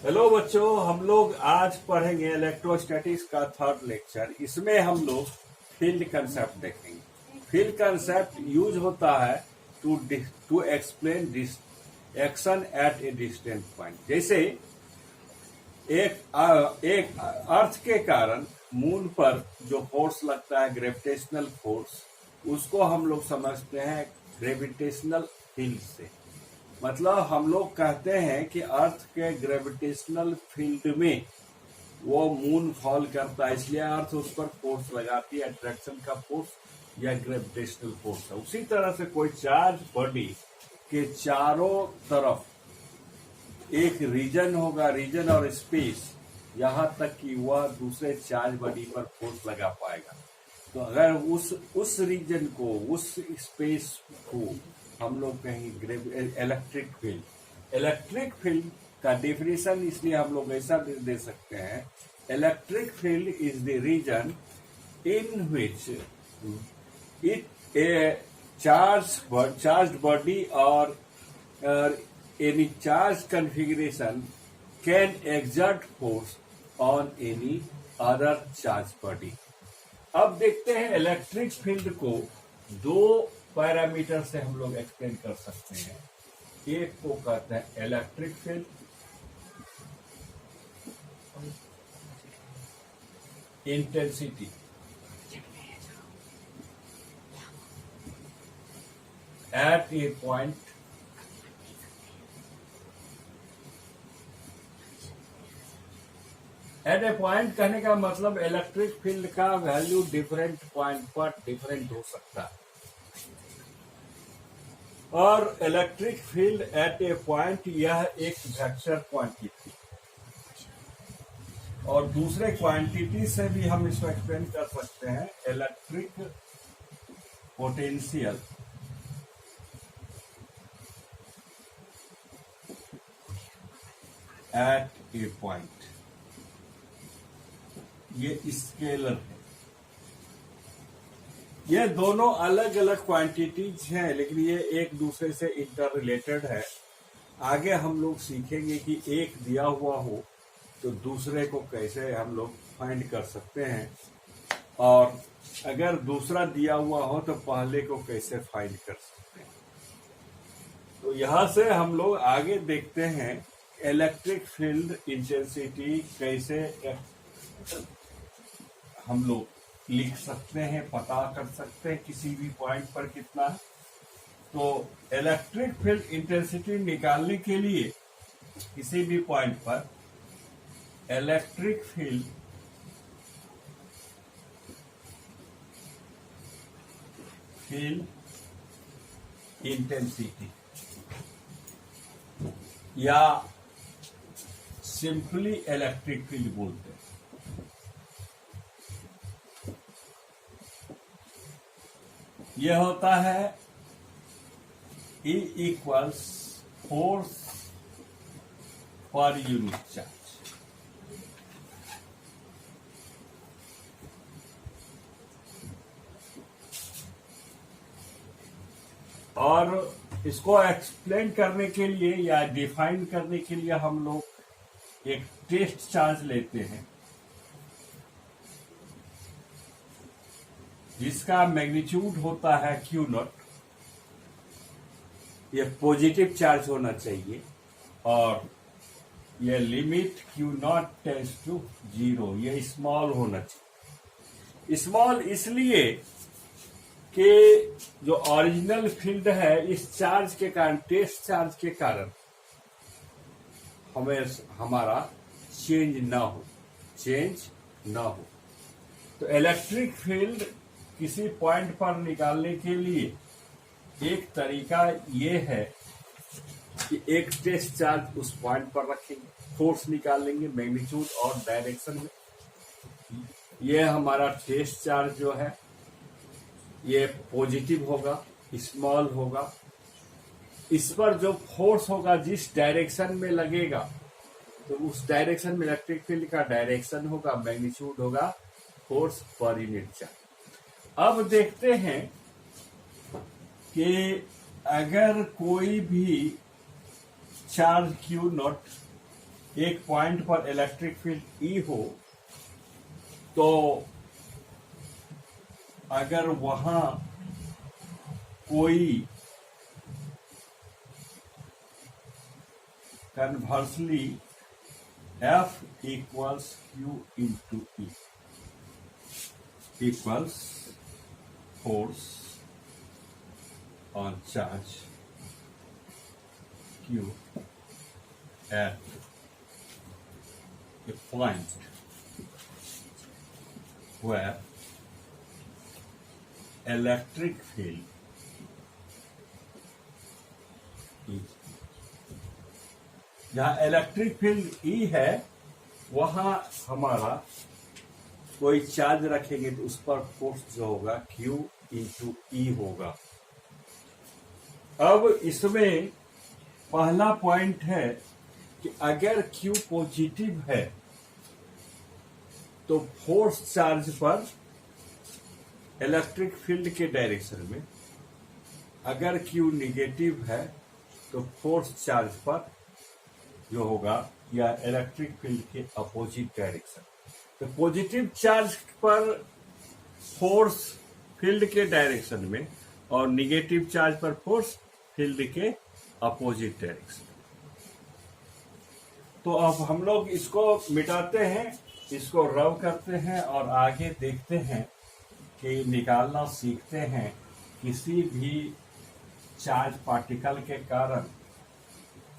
Hello बच्चों, हम लोग आज पढ़ेंगे इलेक्ट्रोस्टैटिक्स का थर्ड लेक्चर। इसमें हम लोग फील्ड कंसेप्ट देखेंगे। फील्ड कंसेप्ट यूज होता है to explain action at a distant point. जैसे एक अर्थ के कारण मून पर जो फोर्स लगता है, ग्रेविटेशनल फोर्स, उसको हम लोग समझते हैं ग्रेविटेशनल फील्ड से। मतलब हम लोग कहते हैं कि अर्थ के ग्रेविटेशनल फील्ड में वो मून फॉल करता है, इसलिए अर्थ उस पर फोर्स लगाती है, अट्रैक्शन का फोर्स या ग्रेविटेशनल फोर्स है। उसी तरह से कोई चार्ज बॉडी के चारों तरफ एक रीजन होगा, रीजन और स्पेस, यहां तक कि वह दूसरे चार्ज बॉडी पर फोर्स लगा पाएगा। तो अगर उस रीजन को, उस स्पेस को हम लोग कहेंगे इलेक्ट्रिक फील्ड। इलेक्ट्रिक फील्ड का डेफिनेशन इसलिए हम लोग ऐसा दे सकते हैं, electric field is the region in which it a charge body और any charge configuration can exert force on any other charge body। अब देखते हैं इलेक्ट्रिक फील्ड को दो पैरामीटर से हम लोग एक्सप्लेन कर सकते हैं। एक को कहते हैं इलेक्ट्रिक फील्ड, इंटेंसिटी, एट ए पॉइंट, एट ए पॉइंट कहने का मतलब इलेक्ट्रिक फील्ड का वैल्यू डिफरेंट पॉइंट पर डिफरेंट हो सकता है। और electric field at A point यह एक वेक्टर क्वांटिटी, और दूसरे क्वांटिटी से भी हम इसको एक्सप्लेन कर सकते हैं, electric potential at A point. ये स्केलर है। ये दोनों अलग अलग क्वांटिटीज हैं, लेकिन ये एक दूसरे से इंटर रिलेटेड है। आगे हम लोग सीखेंगे कि एक दिया हुआ हो तो दूसरे को कैसे हम लोग फाइंड कर सकते हैं, और अगर दूसरा दिया हुआ हो तो पहले को कैसे फाइंड कर सकते हैं। तो यहां से हम लोग आगे देखते हैं इलेक्ट्रिक फील्ड इंटेंसिटी कैसे हम लोग लिख सकते हैं, पता कर सकते हैं किसी भी पॉइंट पर कितना। तो इलेक्ट्रिक फील्ड इंटेंसिटी निकालने के लिए किसी भी पॉइंट पर इलेक्ट्रिक फील्ड इंटेंसिटी या सिंपली इलेक्ट्रिक फील्ड बोलते हैं। यह होता है E equals force per unit charge. और इसको एक्सप्लेन करने के लिए या डिफाइन करने के लिए हम लोग एक टेस्ट चार्ज लेते हैं, जिसका मैग्नीट्यूड होता है Q नॉट। यह पॉजिटिव चार्ज होना चाहिए और यह limit Q naught tends to 0, यह स्मॉल होना चाहिए। स्मॉल इसलिए कि जो ओरिजिनल फील्ड है, इस चार्ज के कारण, टेस्ट चार्ज के कारण हमें हमारा चेंज ना हो। तो इलेक्ट्रिक फील्ड किसी पॉइंट पर निकालने के लिए एक तरीका ये है कि एक टेस्ट चार्ज उस पॉइंट पर रखेंगे, फोर्स निकाल लेंगे मैग्नीट्यूड और डायरेक्शन में। ये हमारा टेस्ट चार्ज जो है ये पॉजिटिव होगा, स्मॉल होगा। इस पर जो फोर्स होगा, जिस डायरेक्शन में लगेगा, तो उस डायरेक्शन में इलेक्ट्रिक फील्ड का डायरेक्शन होगा, मैग्नीट्यूड होगा फोर्स पर यूनिट चार्ज। अब देखते हैं कि अगर कोई भी चार्ज Q नॉट एक पॉइंट पर इलेक्ट्रिक फील्ड ई हो, तो अगर वहां कोई conversely F equals Q into E equals force on charge Q at a point where electric field is, जहां इलेक्ट्रिक फील्ड ई है वहां हमारा कोई चार्ज रखेंगे तो उस पर फोर्स जो होगा Q इंटू ई होगा। अब इसमें पहला पॉइंट है कि अगर Q पॉजिटिव है तो फोर्स चार्ज पर इलेक्ट्रिक फील्ड के डायरेक्शन में, अगर Q निगेटिव है तो फोर्स चार्ज पर जो होगा या इलेक्ट्रिक फील्ड के अपोजिट डायरेक्शन। तो पॉजिटिव चार्ज पर फोर्स फील्ड के डायरेक्शन में और निगेटिव चार्ज पर फोर्स फील्ड के अपोजिट डायरेक्शन। तो अब हम लोग इसको मिटाते हैं, इसको रब करते हैं और आगे देखते हैं कि निकालना सीखते हैं किसी भी चार्ज पार्टिकल के कारण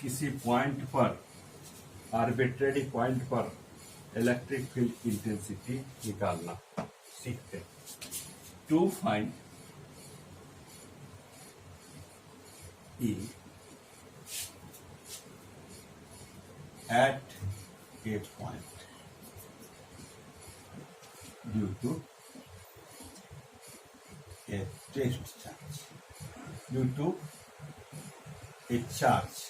किसी पॉइंट पर, आर्बिट्रेरी पॉइंट पर इलेक्ट्रिक फील्ड इंटेंसिटी निकालना सीखते हैं। To find E at a point due to a test charge, due to a charge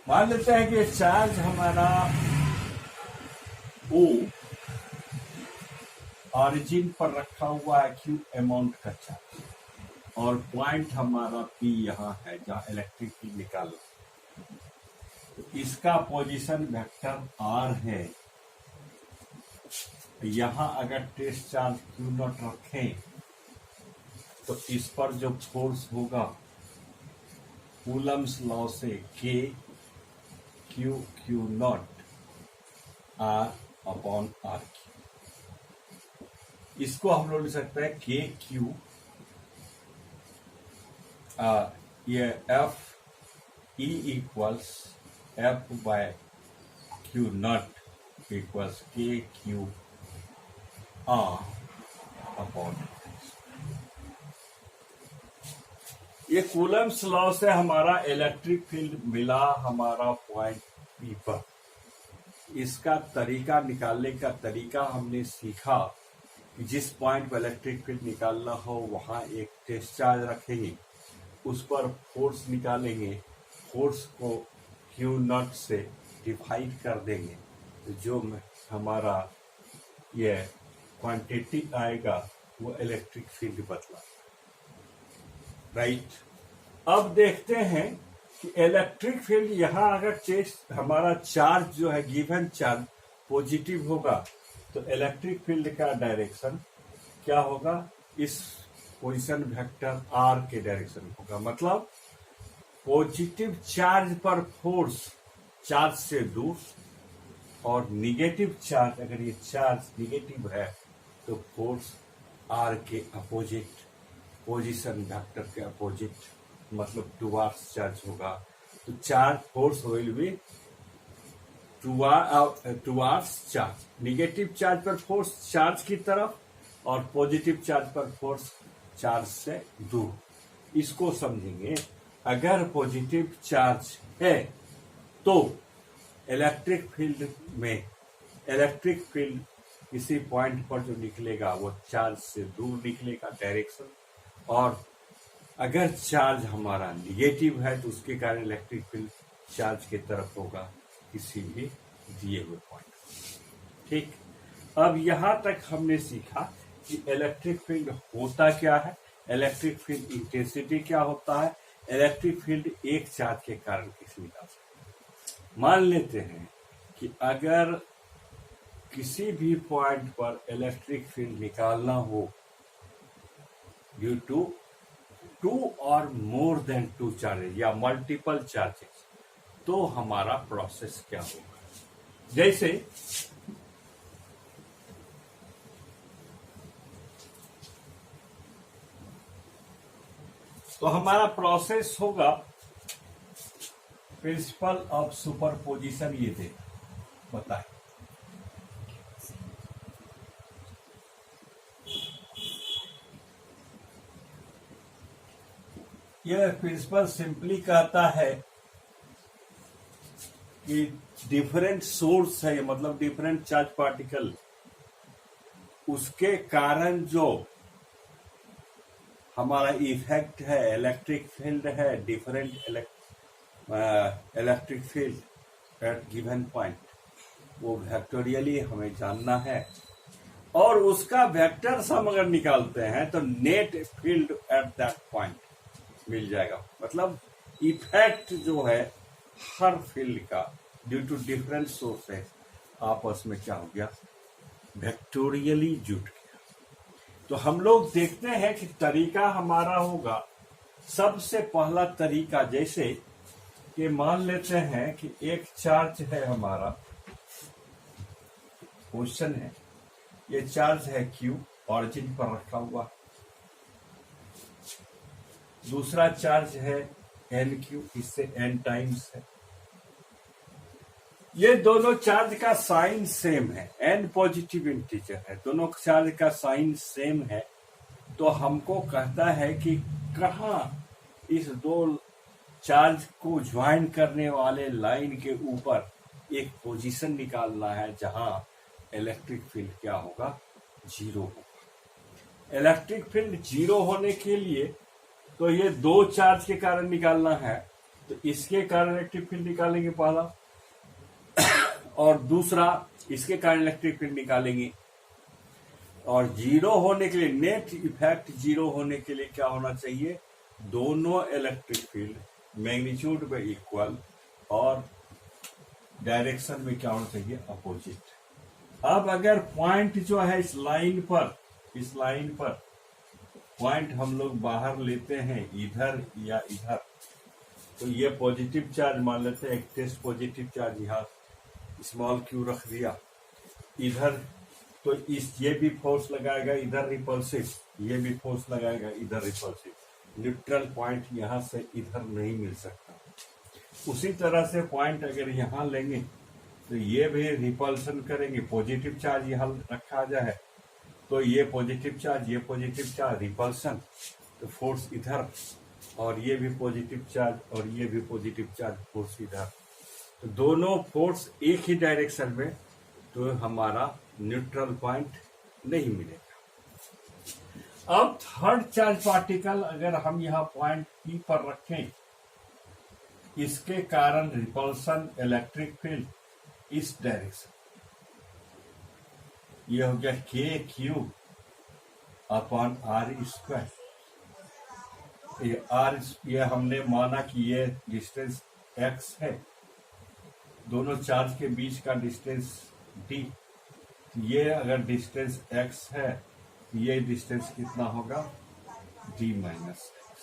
मान लेते हैं कि चार्ज हमारा O ऑरिजिन पर रखा हुआ है Q अमाउंट का चार्ज, और पॉइंट हमारा P यहाँ है जहाँ इलेक्ट्रिक फील्ड निकालना। तो इसका पोजीशन वेक्टर R है। यहाँ अगर टेस्ट चार्ज Q नॉट रखें तो इस पर जो फोर्स होगा कूलम्स लॉ से K Q not R upon R Q. इसको हम लोग लिख सकते हैं के क्यू, ये F E equals F by Q naught equals K Q R upon. ये कूलम्स लॉ से हमारा इलेक्ट्रिक फील्ड मिला हमारा पॉइंट P पर। इसका तरीका, निकालने का तरीका हमने सीखा कि जिस पॉइंट पर इलेक्ट्रिक फील्ड निकालना हो वहां एक टेस्ट चार्ज रखेंगे, उस पर फोर्स निकालेंगे, फोर्स को Q नॉट से डिवाइड कर देंगे, तो जो हमारा ये क्वांटिटी आएगा वो इलेक्ट्रिक फील्ड बतला। राइट। अब देखते हैं कि इलेक्ट्रिक फील्ड यहाँ अगर टेस्ट हमारा चार्ज जो है गिवन चार्ज पॉजिटिव होगा तो इलेक्ट्रिक फील्ड का डायरेक्शन क्या होगा, इस पोजीशन वेक्टर R के डायरेक्शन होगा। मतलब पॉजिटिव चार्ज पर फोर्स चार्ज से दूर, और निगेटिव चार्ज, अगर ये चार्ज निगेटिव है तो फोर्स R के अपोजिट, पोजीशन वेक्टर के अपोजिट, मतलब टुवार्ड्स चार्ज होगा। तो charge force will be towards charge. Negative charge पर फोर्स चार्ज की तरफ और पॉजिटिव चार्ज पर फोर्स चार्ज से दूर। इसको समझेंगे। अगर पॉजिटिव चार्ज है तो इलेक्ट्रिक फील्ड में, इलेक्ट्रिक फील्ड किसी पॉइंट पर जो निकलेगा वो चार्ज से दूर निकलेगा डायरेक्शन, और अगर चार्ज हमारा निगेटिव है तो उसके कारण इलेक्ट्रिक फील्ड चार्ज की तरफ होगा किसी भी दिए हुए पॉइंट। ठीक। अब यहां तक हमने सीखा कि इलेक्ट्रिक फील्ड होता क्या है, इलेक्ट्रिक फील्ड इंटेंसिटी क्या होता है, इलेक्ट्रिक फील्ड एक चार्ज के कारण कैसे निकाल सकते हैं। मान लेते हैं कि अगर किसी भी पॉइंट पर इलेक्ट्रिक फील्ड निकालना हो ड्यू टू टू और मोर देन टू चार्जेस या मल्टीपल चार्जेस, तो हमारा प्रोसेस क्या होगा। जैसे तो हमारा प्रोसेस होगा प्रिंसिपल ऑफ सुपरपोजिशन, ये दे बताए। यह प्रिंसिपल सिंपली कहता है कि डिफरेंट सोर्स है, मतलब डिफरेंट चार्ज पार्टिकल, उसके कारण जो हमारा इफेक्ट है इलेक्ट्रिक फील्ड है, different electric field at given point, वो वेक्टोरियली हमें जानना है। और उसका वेक्टर्स हम अगर निकालते हैं तो net field at that point मिल जाएगा। मतलब इफेक्ट जो है हर फील्ड का ड्यू टू डिफरेंट सोर्सेस आपस में क्या हो गया, वेक्टोरियली जुड़ गया। तो हम लोग देखते हैं कि तरीका हमारा होगा, सबसे पहला तरीका जैसे कि मान लेते हैं कि एक चार्ज है हमारा, क्वेश्चन है, ये चार्ज है Q ऑरिजिन पर रखा हुआ, दूसरा चार्ज है NQ, इससे n टाइम्स है। ये दोनों चार्ज का साइन सेम है, n पॉजिटिव इंटीजर है, दोनों चार्ज का साइन सेम है। तो हमको कहता है कि कहाँ इस दो चार्ज को ज्वाइन करने वाले लाइन के ऊपर एक पोजीशन निकालना है जहां इलेक्ट्रिक फील्ड क्या होगा, जीरो होगा। इलेक्ट्रिक फील्ड जीरो होने के लिए तो ये दो चार्ज के कारण निकालना है, तो इसके कारण इलेक्ट्रिक फील्ड निकालेंगे पहला, और दूसरा इसके कारण इलेक्ट्रिक फील्ड निकालेंगे। और जीरो होने के लिए, नेट इफेक्ट जीरो होने के लिए क्या होना चाहिए, दोनों इलेक्ट्रिक फील्ड मैग्नीट्यूड में इक्वल और डायरेक्शन में क्या होना चाहिए, अपोजिट। अब अगर पॉइंट जो है इस लाइन पर पॉइंट हम लोग बाहर लेते हैं इधर या इधर, तो ये पॉजिटिव चार्ज मान लेते हैं, एक टेस्ट पॉजिटिव चार्ज यहाँ स्मॉल q रख दिया इधर, तो ये भी फोर्स लगाएगा इधर रिपल्सिव, ये भी फोर्स लगाएगा इधर रिपल्सिव, न्यूट्रल पॉइंट यहाँ से इधर नहीं मिल सकता। उसी तरह से पॉइंट अगर यहाँ लेंगे तो ये भी रिपल्सन करेंगे, पॉजिटिव चार्ज यहाँ रखा जाए तो ये पॉजिटिव चार्ज रिपल्सन, तो फोर्स इधर, और ये भी पॉजिटिव चार्ज और ये भी पॉजिटिव चार्ज, फोर्स इधर, तो दोनों फोर्स एक ही डायरेक्शन में, तो हमारा न्यूट्रल पॉइंट नहीं मिलेगा। अब थर्ड चार्ज पार्टिकल अगर हम यहाँ पॉइंट P पर रखें, इसके कारण रिपल्सन इलेक्ट्रिक फील्ड इस डायरेक्शन, ये हो गया KQ अपॉन R स्क्वायर। ये हमने माना कि ये डिस्टेंस x है, दोनों चार्ज के बीच का डिस्टेंस d, ये अगर डिस्टेंस x है, ये डिस्टेंस कितना होगा, d माइनस x।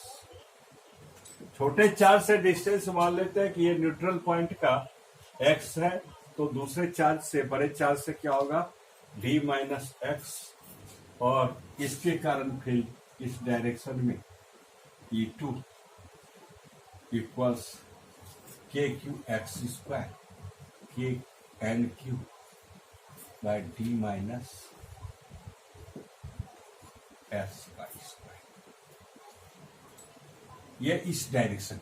छोटे चार्ज से डिस्टेंस मान लेते हैं कि ये न्यूट्रल पॉइंट का x है, तो दूसरे चार्ज से, बड़े चार्ज से क्या होगा, d माइनस x, और इसके कारण फील्ड इस डायरेक्शन में E2 equals KQ x square KNQ by d minus s का स्क्वायर, ये इस डायरेक्शन।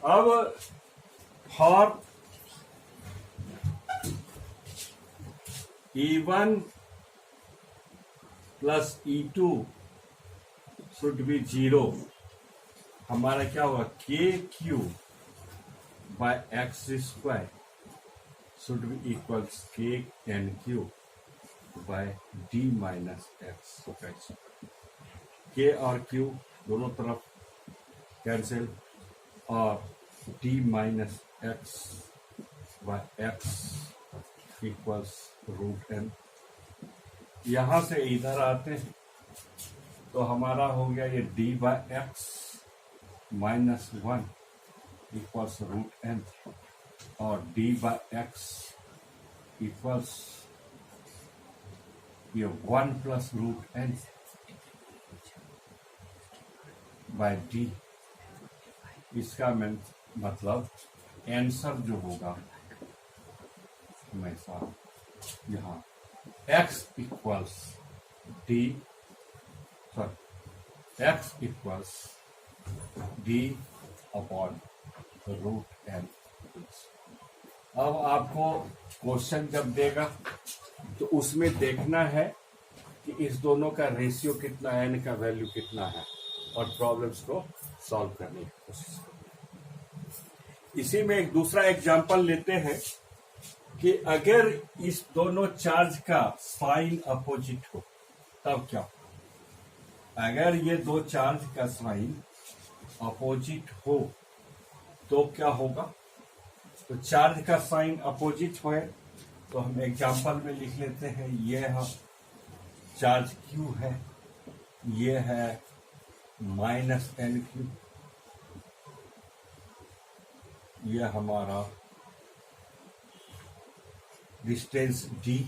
अब for E1 plus E2 should be zero, हमारा क्या होगा, KQ by x square should be equals KNQ by d minus x। K और Q दोनों तरफ कैंसिल, और d minus x by x equals root n. यहां से इधर आते हैं तो हमारा हो गया ये d by x minus one equals root N, और d बाय एक्स इक्वल्स ये one plus root n by d. इसका मतलब आंसर जो होगा हमेशा यहाँ x equals d, sorry x equals d upon root n. अब आपको क्वेश्चन जब देगा तो उसमें देखना है कि इस दोनों का रेशियो कितना है, n का वैल्यू कितना है, और प्रॉब्लम्स को सॉल्व करने की कोशिश करें। इसी में एक दूसरा एग्जांपल लेते हैं कि अगर इस दोनों चार्ज का साइन अपोजिट हो तब क्या हो। अगर ये दो चार्ज का साइन अपोजिट हो तो क्या होगा। तो चार्ज का साइन अपोजिट हो तो हम एग्जांपल में लिख लेते हैं, ये चार्ज Q है, ये है माइनस एन क्यू, ये हमारा डिस्टेंस d।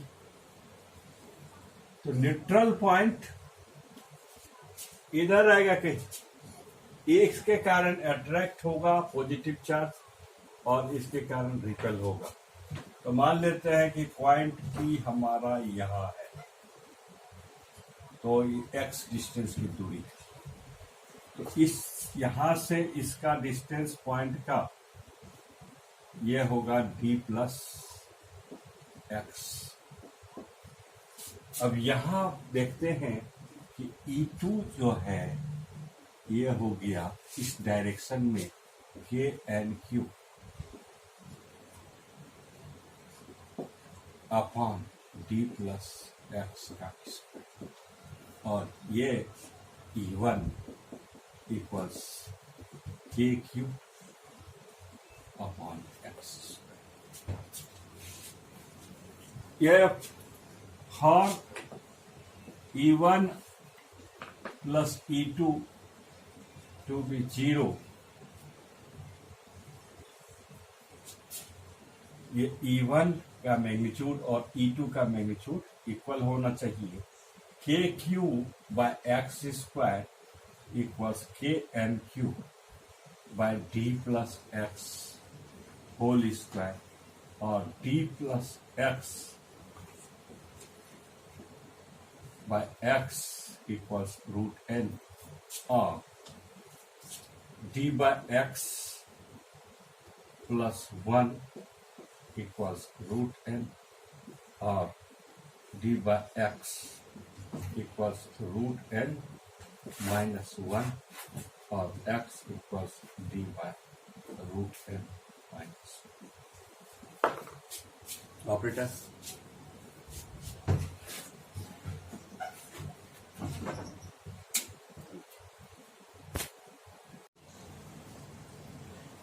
तो न्यूट्रल पॉइंट इधर रहेगा कहीं, एक्स के कारण अट्रैक्ट होगा पॉजिटिव चार्ज और इसके कारण रिपेल होगा। तो मान लेते हैं कि पॉइंट P हमारा यहां है, तो x डिस्टेंस की दूरी, तो इस यहां से इसका डिस्टेंस पॉइंट का ये होगा d प्लस एक्स। अब यहां देखते हैं कि E2 जो है ये हो गया इस डायरेक्शन में K N Q upon d plus x का स्क्वायर, और ये E1 equals K Q upon x. ये for E1 plus E2 to be zero, ये E1 का मैग्नीट्यूड और E2 का मैग्नीट्यूड इक्वल होना चाहिए। K Q by X square equals K N Q by D plus X whole square, और D plus X by x equals root N, और D by X plus one equals root N, और D by x equals root N minus one, और X equals D by root N minus. Operators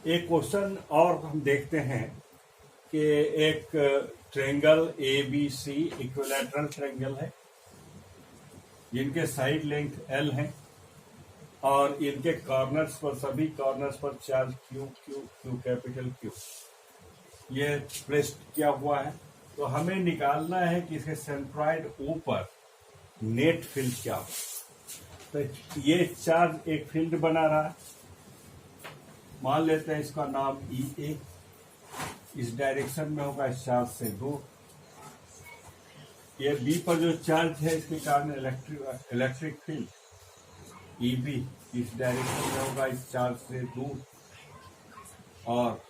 एक question और हम देखते हैं कि एक ट्रायंगल ABC इक्विलैटरल ट्रायंगल है, जिनके साइड लेंथ L है, और इनके कॉर्नर्स पर, सभी कॉर्नर्स पर चार्ज Q कैपिटल Q ये प्लेस्ड किया हुआ है। तो हमें निकालना है कि इसके सेंट्रॉइड O पर नेट फील्ड क्या हो। तो ये चार्ज एक फील्ड बना रहा है, मान लेते हैं इसका नाम EA, इस डायरेक्शन में होगा इस चार्ज से दूर। ये B पर जो चार्ज है इसके कारण इलेक्ट्रिक फील्ड EB इस डायरेक्शन में होगा इस चार्ज से दूर, और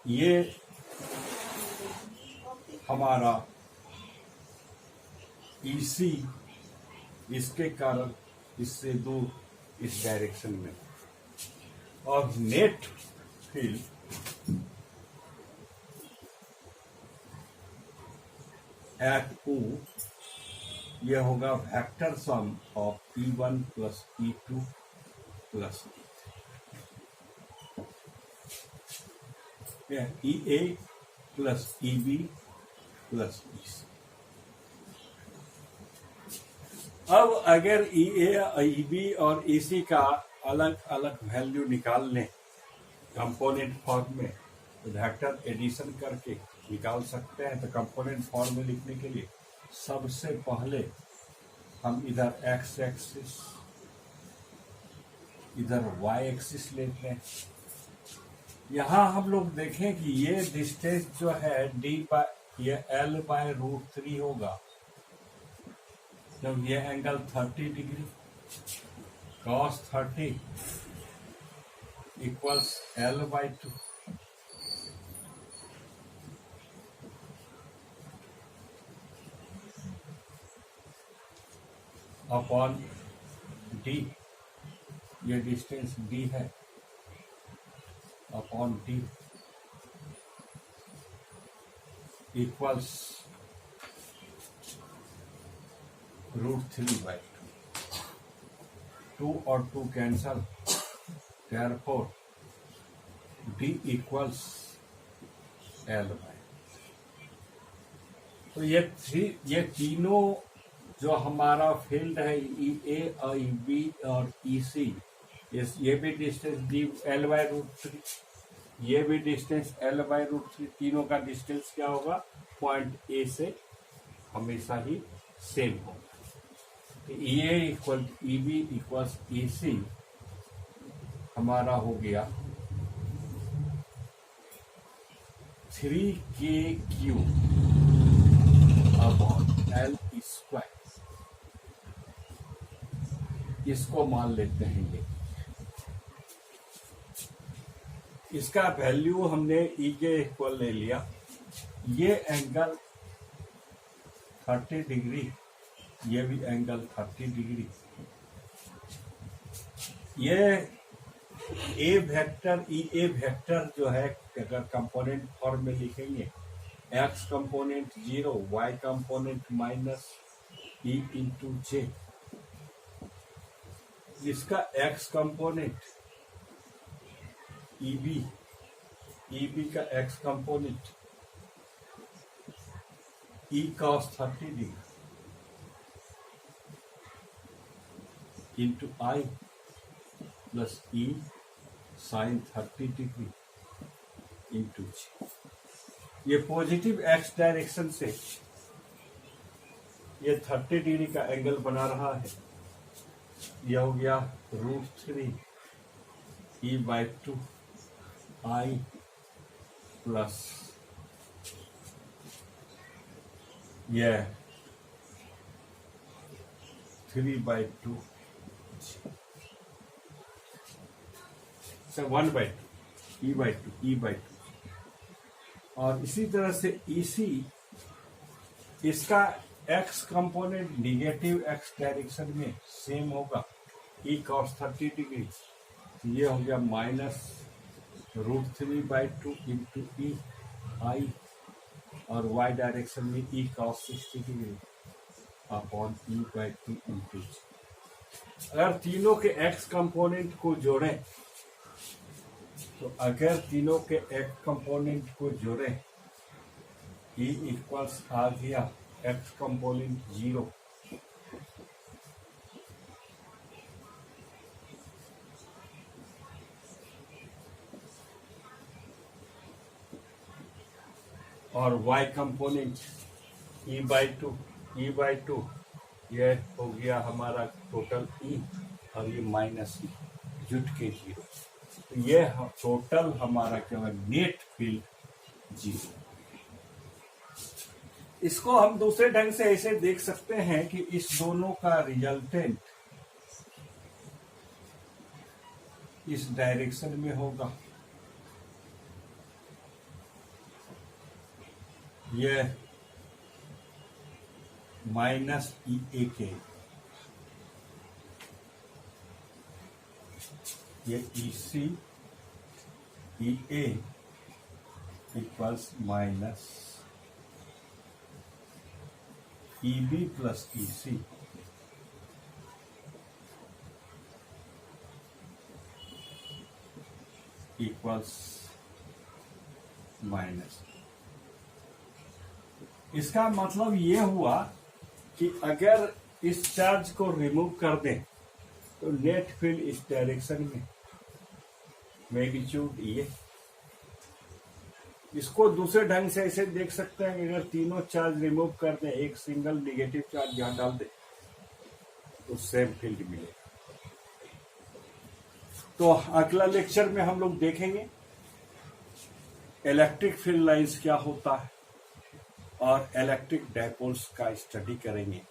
ये हमारा EC इसके कारण इससे दूर इस डायरेक्शन में, और नेट फील्ड एट O यह होगा vector sum of E1 plus E2 plus E A plus E B plus E C. अब अगर ई ए ई बी और ई सी का अलग अलग वैल्यू निकाल लें कंपोनेंट फॉर्म में, तो वेक्टर एडिशन करके निकाल सकते हैं। तो कंपोनेंट फॉर्म में लिखने के लिए सबसे पहले हम इधर एक्स एक्सिस इधर वाई एक्सिस लेते हैं। यहां हम लोग देखें कि ये डिस्टेंस जो है डी बाय ये एल बाय रूट 3 होगा, जब ये angle 30 degree cos 30 equals L by 2। Upon D, ये डिस्टेंस डी है, अपॉन डी इक्वल्स √3/2। 2 और 2 cancel, therefore d equals L by. तो ये तीनों जो हमारा फील्ड है ई ए और ई बी और ई सी, ये भी डिस्टेंस डी एल बाय √3, ये भी डिस्टेंस एल बाय √3, तीनों का डिस्टेंस क्या होगा पॉइंट ए से हमेशा ही सेम होगा। तो ई ए इक्वल ई बी इक्वल्स ई सी हमारा हो गया 3KQ अपॉन एल स्क्वायर। इसको मान लेते हैं ये, इसका वैल्यू हमने ई के इक्वल ले लिया। ये एंगल 30 डिग्री, ये भी एंगल 30 डिग्री। ये ए वेक्टर ई ए वेक्टर जो है अगर कंपोनेंट फॉर्म में लिखेंगे, X component 0, Y component minus E into J. इसका एक्स कंपोनेंट ई बी का X component E cos 30 degree into I plus E sine 30 degree into J. ये positive x direction से ये 30 डिग्री का angle बना रहा है। यह हो गया √3 ई बाय 2 आई प्लस यह 3/2 1/2 E/2 और इसी तरह से EC, इसका x component negative x direction में सेम होगा, E cos 30 डिग्री। ये हो गया माइनस √3/2 इंटू ई आई और y डायरेक्शन में E cos 60 degree upon E/2 into. अगर तीनों के x कंपोनेंट को जोड़ें, तो अगर तीनों के x कंपोनेंट को जोड़ें, E इक्वल्स आ गया x कंपोनेंट 0 और y कंपोनेंट E/2 ये हो गया हमारा टोटल E और ये माइनस E जुट के 0। तो ये टोटल हमारा क्या है नेट फील्ड 0। इसको हम दूसरे ढंग से ऐसे देख सकते हैं कि इस दोनों का रिजल्टेंट इस डायरेक्शन में होगा। यह माइनस ई ए के, ये E C E A equals minus E B plus E C equals minus. इसका मतलब ये हुआ कि अगर इस चार्ज को रिमूव कर दें तो नेट फील्ड इस डायरेक्शन में, मैग्नीट्यूड ये। इसको दूसरे ढंग से ऐसे देख सकते हैं कि अगर तीनों चार्ज रिमूव कर दें, एक सिंगल निगेटिव चार्ज यहां डाल दें तो सेम फील्ड मिलेगा। तो अगला लेक्चर में हम लोग देखेंगे इलेक्ट्रिक फील्ड लाइंस क्या होता है और इलेक्ट्रिक डायपोल्स का स्टडी करेंगे।